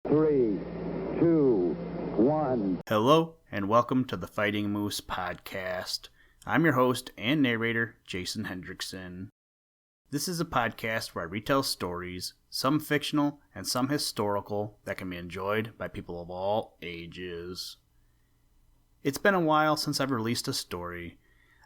3, 2, 1. Hello, and welcome to the Fighting Moose podcast. I'm your host and narrator, Jason Hendrickson. This is a podcast where I retell stories, some fictional and some historical, that can be enjoyed by people of all ages. It's been a while since I've released a story.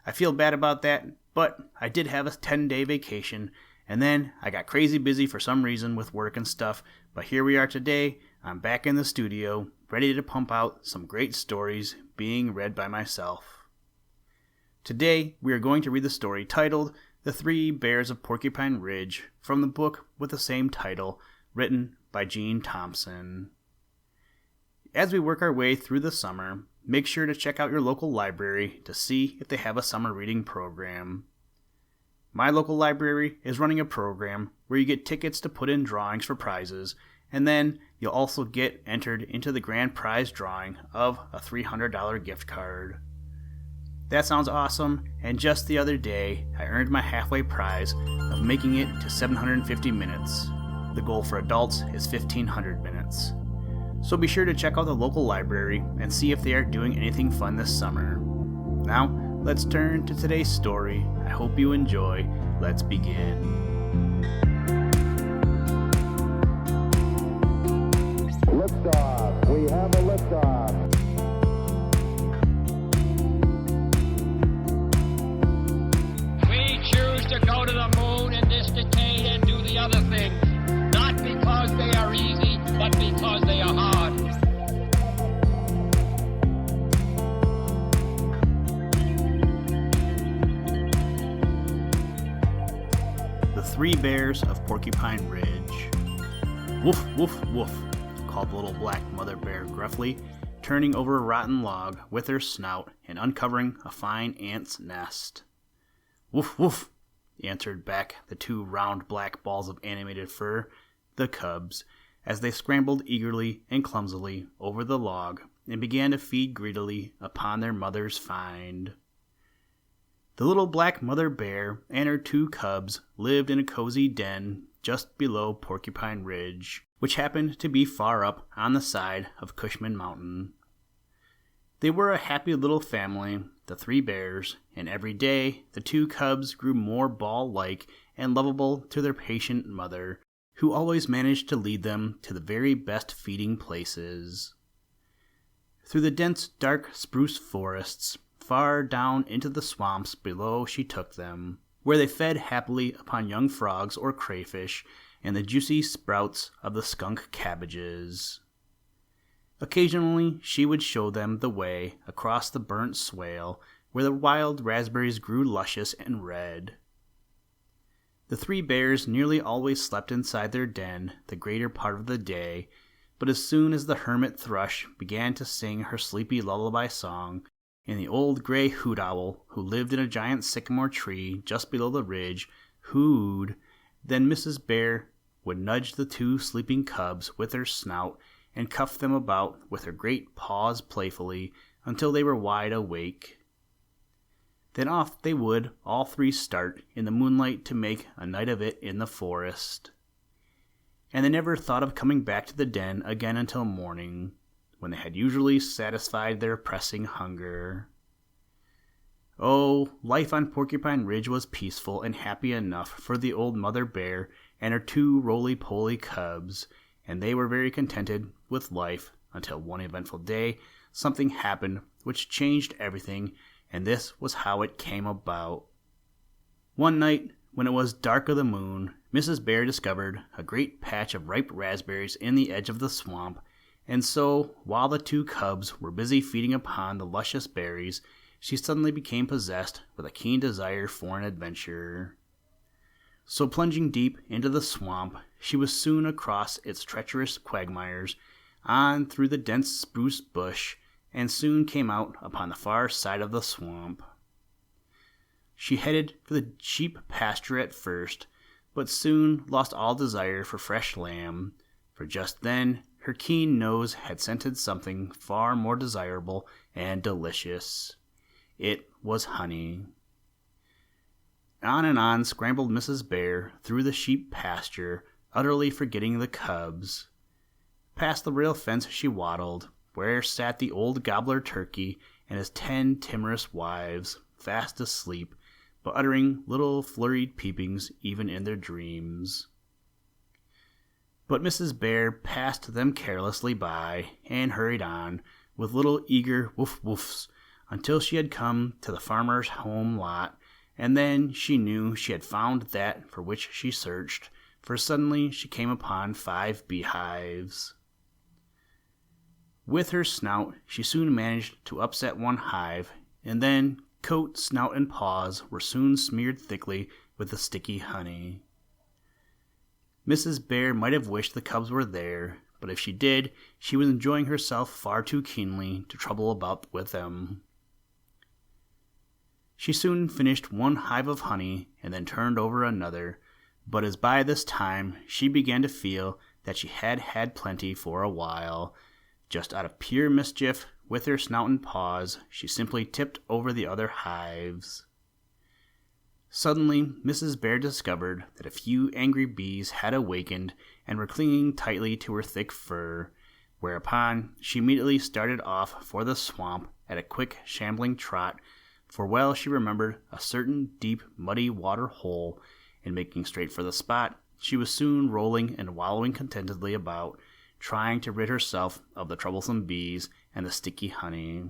I feel bad about that, but I did have a 10-day vacation, and then I got crazy busy for some reason with work and stuff, but here we are today. I'm back in the studio, ready to pump out some great stories being read by myself. Today, we are going to read the story titled The Three Bears of Porcupine Ridge from the book with the same title, written by Jean Thompson. As we work our way through the summer, make sure to check out your local library to see if they have a summer reading program. My local library is running a program where you get tickets to put in drawings for prizes, and then you'll also get entered into the grand prize drawing of a $300 gift card. That sounds awesome, and just the other day, I earned my halfway prize of making it to 750 minutes. The goal for adults is 1,500 minutes. So be sure to check out the local library and see if they are doing anything fun this summer. Now, let's turn to today's story. I hope you enjoy. Let's begin. Liftoff. We have a liftoff. We choose to go to the moon in this decade and do the other things, not because they are easy, but because they are hard. The Three Bears of Porcupine Ridge. Woof, woof, woof, called the little black mother bear gruffly, turning over a rotten log with her snout and uncovering a fine ant's nest. Woof, woof, answered back the two round black balls of animated fur, the cubs, as they scrambled eagerly and clumsily over the log and began to feed greedily upon their mother's find. The little black mother bear and her two cubs lived in a cozy den just below Porcupine Ridge, which happened to be far up on the side of Cushman Mountain. They were a happy little family, the three bears, and every day the two cubs grew more ball-like and lovable to their patient mother, who always managed to lead them to the very best feeding places. Through the dense, dark spruce forests, far down into the swamps below she took them, where they fed happily upon young frogs or crayfish and the juicy sprouts of the skunk cabbages. Occasionally she would show them the way across the burnt swale where the wild raspberries grew luscious and red. The three bears nearly always slept inside their den the greater part of the day, but as soon as the hermit thrush began to sing her sleepy lullaby song, and the old gray hoot owl, who lived in a giant sycamore tree just below the ridge, hooed, then Mrs. Bear would nudge the two sleeping cubs with her snout and cuff them about with her great paws playfully until they were wide awake. Then off they would all three start in the moonlight to make a night of it in the forest. And they never thought of coming back to the den again until morning, when they had usually satisfied their pressing hunger. Oh, life on Porcupine Ridge was peaceful and happy enough for the old mother bear and her two roly-poly cubs, and they were very contented with life until one eventful day something happened which changed everything, and this was how it came about. One night, when it was dark of the moon, Mrs. Bear discovered a great patch of ripe raspberries in the edge of the swamp, and so, while the two cubs were busy feeding upon the luscious berries, she suddenly became possessed with a keen desire for an adventure. So plunging deep into the swamp, she was soon across its treacherous quagmires, on through the dense spruce bush, and soon came out upon the far side of the swamp. She headed for the sheep pasture at first, but soon lost all desire for fresh lamb, for just then her keen nose had scented something far more desirable and delicious. It was honey. On and on scrambled Mrs. Bear through the sheep pasture, utterly forgetting the cubs. Past the rail fence she waddled, where sat the old gobbler turkey and his 10 timorous wives, fast asleep, but uttering little flurried peepings even in their dreams. But Mrs. Bear passed them carelessly by, and hurried on, with little eager woof-woofs, until she had come to the farmer's home lot, and then she knew she had found that for which she searched, for suddenly she came upon 5 beehives. With her snout, she soon managed to upset one hive, and then coat, snout, and paws were soon smeared thickly with the sticky honey. Mrs. Bear might have wished the cubs were there, but if she did, she was enjoying herself far too keenly to trouble about with them. She soon finished one hive of honey and then turned over another, but as by this time she began to feel that she had had plenty for a while, just out of pure mischief, with her snout and paws, she simply tipped over the other hives. Suddenly, Mrs. Bear discovered that a few angry bees had awakened and were clinging tightly to her thick fur, whereupon she immediately started off for the swamp at a quick, shambling trot, for well she remembered a certain deep, muddy water hole, and making straight for the spot, she was soon rolling and wallowing contentedly about, trying to rid herself of the troublesome bees and the sticky honey.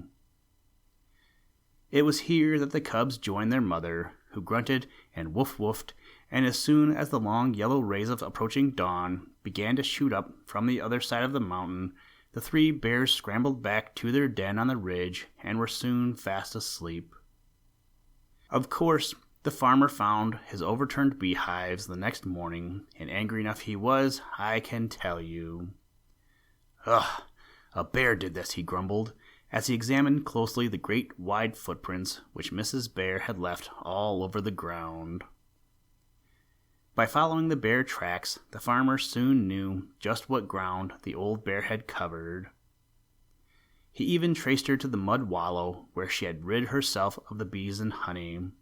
It was here that the cubs joined their mother, who grunted and woof-woofed, and as soon as the long yellow rays of approaching dawn began to shoot up from the other side of the mountain, the 3 bears scrambled back to their den on the ridge and were soon fast asleep. Of course, the farmer found his overturned beehives the next morning, and angry enough he was, I can tell you. "Ugh, a bear did this," he grumbled, as he examined closely the great wide footprints which Mrs. Bear had left all over the ground. By following the bear tracks, the farmer soon knew just what ground the old bear had covered. He even traced her to the mud wallow where she had rid herself of the bees and honey.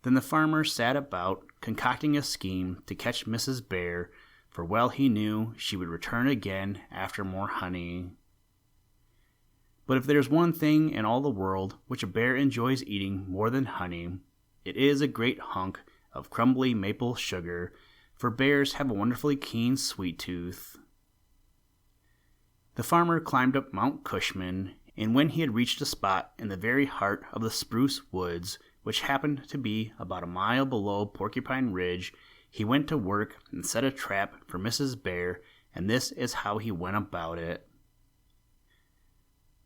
Then the farmer sat about, concocting a scheme to catch Mrs. Bear, for well he knew she would return again after more honey. But if there's one thing in all the world which a bear enjoys eating more than honey, it is a great hunk of crumbly maple sugar, for bears have a wonderfully keen sweet tooth. The farmer climbed up Mount Cushman, and when he had reached a spot in the very heart of the spruce woods, which happened to be about a mile below Porcupine Ridge, he went to work and set a trap for Mrs. Bear, and this is how he went about it.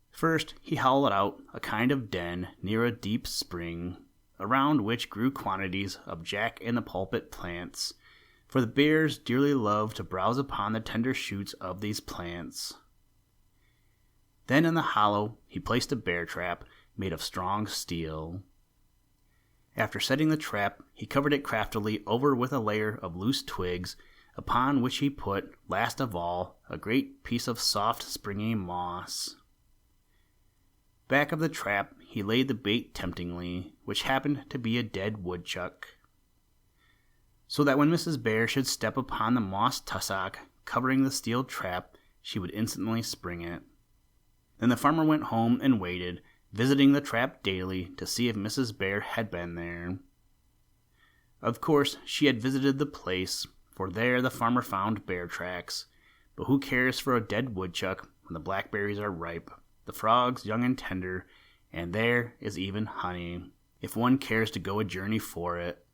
First, he hollowed out a kind of den near a deep spring, around which grew quantities of jack-in-the-pulpit plants, for the bears dearly loved to browse upon the tender shoots of these plants. Then in the hollow he placed a bear trap made of strong steel. After setting the trap, he covered it craftily over with a layer of loose twigs, upon which he put, last of all, a great piece of soft, springy moss. Back of the trap he laid the bait temptingly, which happened to be a dead woodchuck, so that when Mrs. Bear should step upon the moss tussock covering the steel trap, she would instantly spring it. Then the farmer went home and waited, visiting the trap daily to see if Mrs. Bear had been there. Of course, she had visited the place, for there the farmer found bear tracks, but who cares for a dead woodchuck when the blackberries are ripe, the frogs young and tender, and there is even honey, if one cares to go a journey for it.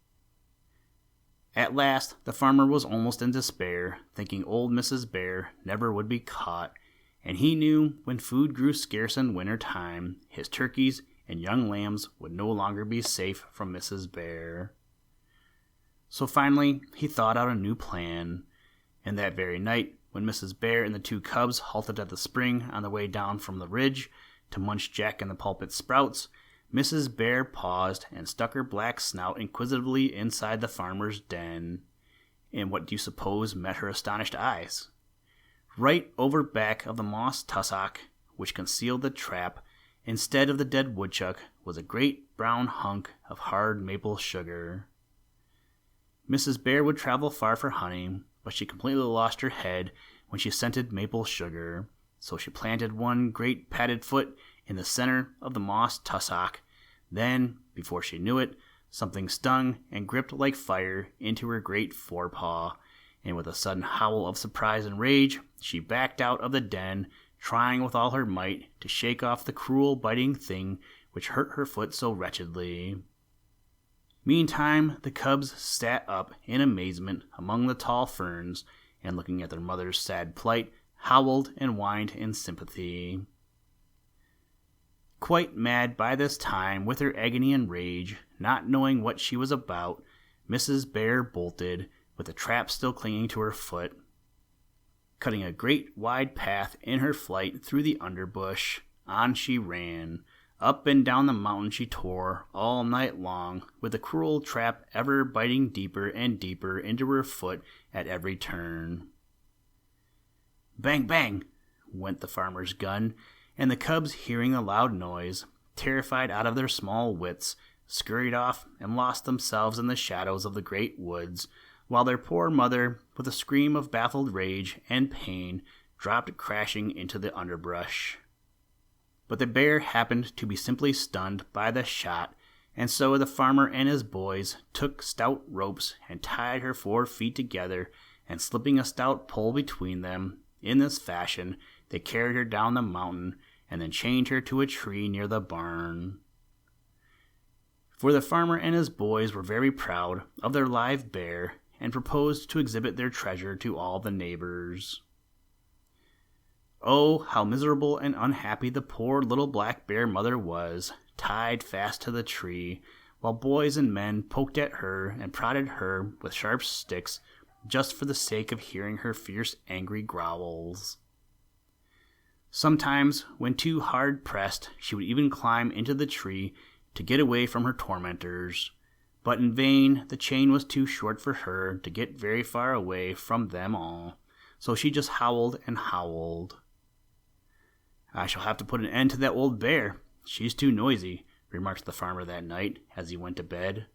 At last, the farmer was almost in despair, thinking old Mrs. Bear never would be caught, and he knew when food grew scarce in winter time, his turkeys and young lambs would no longer be safe from Mrs. Bear. So finally, he thought out a new plan, and that very night, when Mrs. Bear and the 2 cubs halted at the spring on the way down from the ridge to munch jack-in-the-pulpit sprouts, Mrs. Bear paused and stuck her black snout inquisitively inside the farmer's den. And what do you suppose met her astonished eyes? Right over back of the moss tussock, which concealed the trap, instead of the dead woodchuck, was a great brown hunk of hard maple sugar. Mrs. Bear would travel far for honey, but she completely lost her head when she scented maple sugar. So she planted one great padded foot in the center of the moss tussock. Then, before she knew it, something stung and gripped like fire into her great forepaw, and with a sudden howl of surprise and rage, she backed out of the den, trying with all her might to shake off the cruel biting thing which hurt her foot so wretchedly. Meantime, the cubs sat up in amazement among the tall ferns, and looking at their mother's sad plight, howled and whined in sympathy. Quite mad by this time with her agony and rage, not knowing what she was about, Mrs. Bear bolted, with the trap still clinging to her foot. Cutting a great wide path in her flight through the underbush, on she ran. Up and down the mountain she tore all night long, with the cruel trap ever biting deeper and deeper into her foot at every turn. Bang, bang, went the farmer's gun, and the cubs, hearing the loud noise, terrified out of their small wits, scurried off and lost themselves in the shadows of the great woods, while their poor mother, with a scream of baffled rage and pain, dropped crashing into the underbrush. But the bear happened to be simply stunned by the shot, and so the farmer and his boys took stout ropes and tied her 4 feet together, and slipping a stout pole between them, in this fashion they carried her down the mountain, and then chained her to a tree near the barn. For the farmer and his boys were very proud of their live bear, and proposed to exhibit their treasure to all the neighbors. Oh, how miserable and unhappy the poor little black bear mother was, tied fast to the tree, while boys and men poked at her and prodded her with sharp sticks, just for the sake of hearing her fierce, angry growls. Sometimes, when too hard pressed, she would even climb into the tree to get away from her tormentors. But in vain, the chain was too short for her to get very far away from them all, so she just howled and howled. "I shall have to put an end to that old bear. She's too noisy," remarked the farmer that night as he went to bed.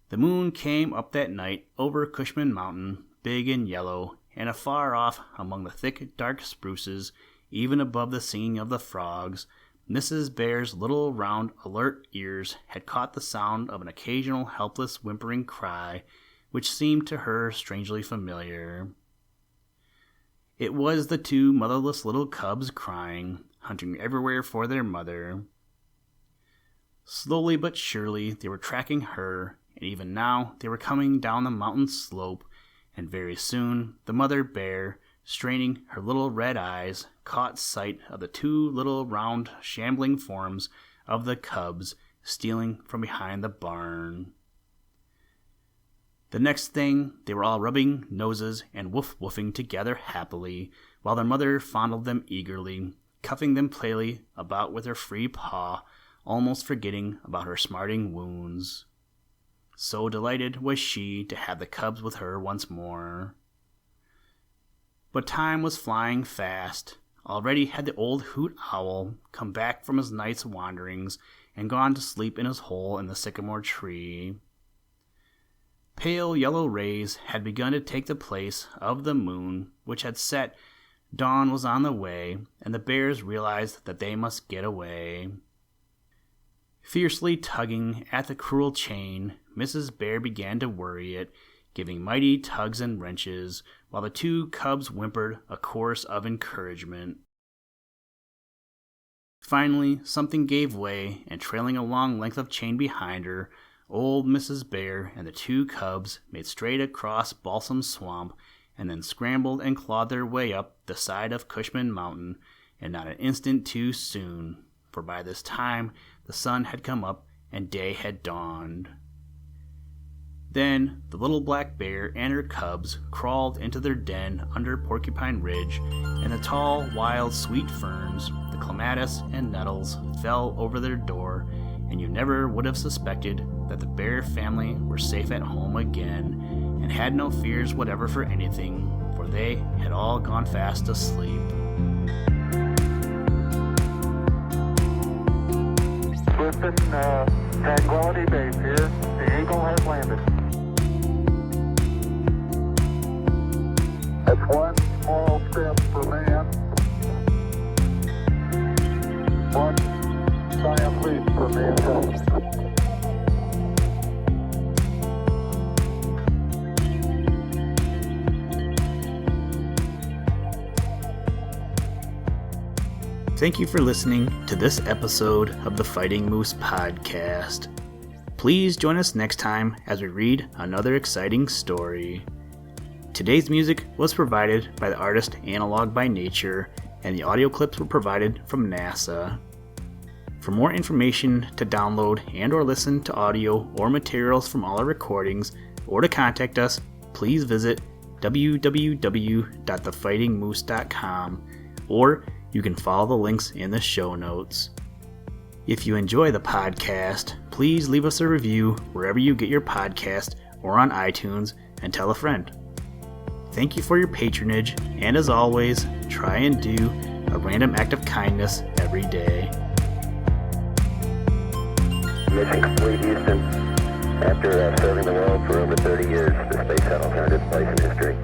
The moon came up that night over Cushman Mountain, big and yellow, and afar off among the thick, dark spruces, even above the singing of the frogs, Mrs. Bear's little round, alert ears had caught the sound of an occasional helpless whimpering cry, which seemed to her strangely familiar. It was the 2 motherless little cubs crying, hunting everywhere for their mother. Slowly but surely they were tracking her, and even now they were coming down the mountain slope, and very soon the mother bear, straining her little red eyes, caught sight of the 2 little round shambling forms of the cubs stealing from behind the barn. The next thing, they were all rubbing noses and woof-woofing together happily, while their mother fondled them eagerly, cuffing them playfully about with her free paw, almost forgetting about her smarting wounds. So delighted was she to have the cubs with her once more. But time was flying fast. Already had the old hoot owl come back from his night's wanderings and gone to sleep in his hole in the sycamore tree. Pale yellow rays had begun to take the place of the moon, which had set. Dawn was on the way, and the bears realized that they must get away. Fiercely tugging at the cruel chain, Mrs. Bear began to worry it, giving mighty tugs and wrenches, while the 2 cubs whimpered a chorus of encouragement. Finally, something gave way, and trailing a long length of chain behind her, old Mrs. Bear and the 2 cubs made straight across Balsam Swamp, and then scrambled and clawed their way up the side of Cushman Mountain, and not an instant too soon, for by this time the sun had come up and day had dawned. Then the little black bear and her cubs crawled into their den under Porcupine Ridge, and the tall, wild, sweet ferns, the clematis and nettles, fell over their door, and you never would have suspected that the bear family were safe at home again, and had no fears whatever for anything, for they had all gone fast asleep. Listen, Tranquility Base here. The Eagle has landed. That's one small step for man, one giant leap for mankind. Thank you for listening to this episode of the Fighting Moose Podcast. Please join us next time as we read another exciting story. Today's music was provided by the artist Analog by Nature, and the audio clips were provided from NASA. For more information to download and or listen to audio or materials from all our recordings, or to contact us, please visit www.thefightingmoose.com, or you can follow the links in the show notes. If you enjoy the podcast, please leave us a review wherever you get your podcast or on iTunes, and tell a friend. Thank you for your patronage, and as always, try and do a random act of kindness every day. Mission complete, Houston. After serving the world for over 30 years, the space shuttle earned its place in history.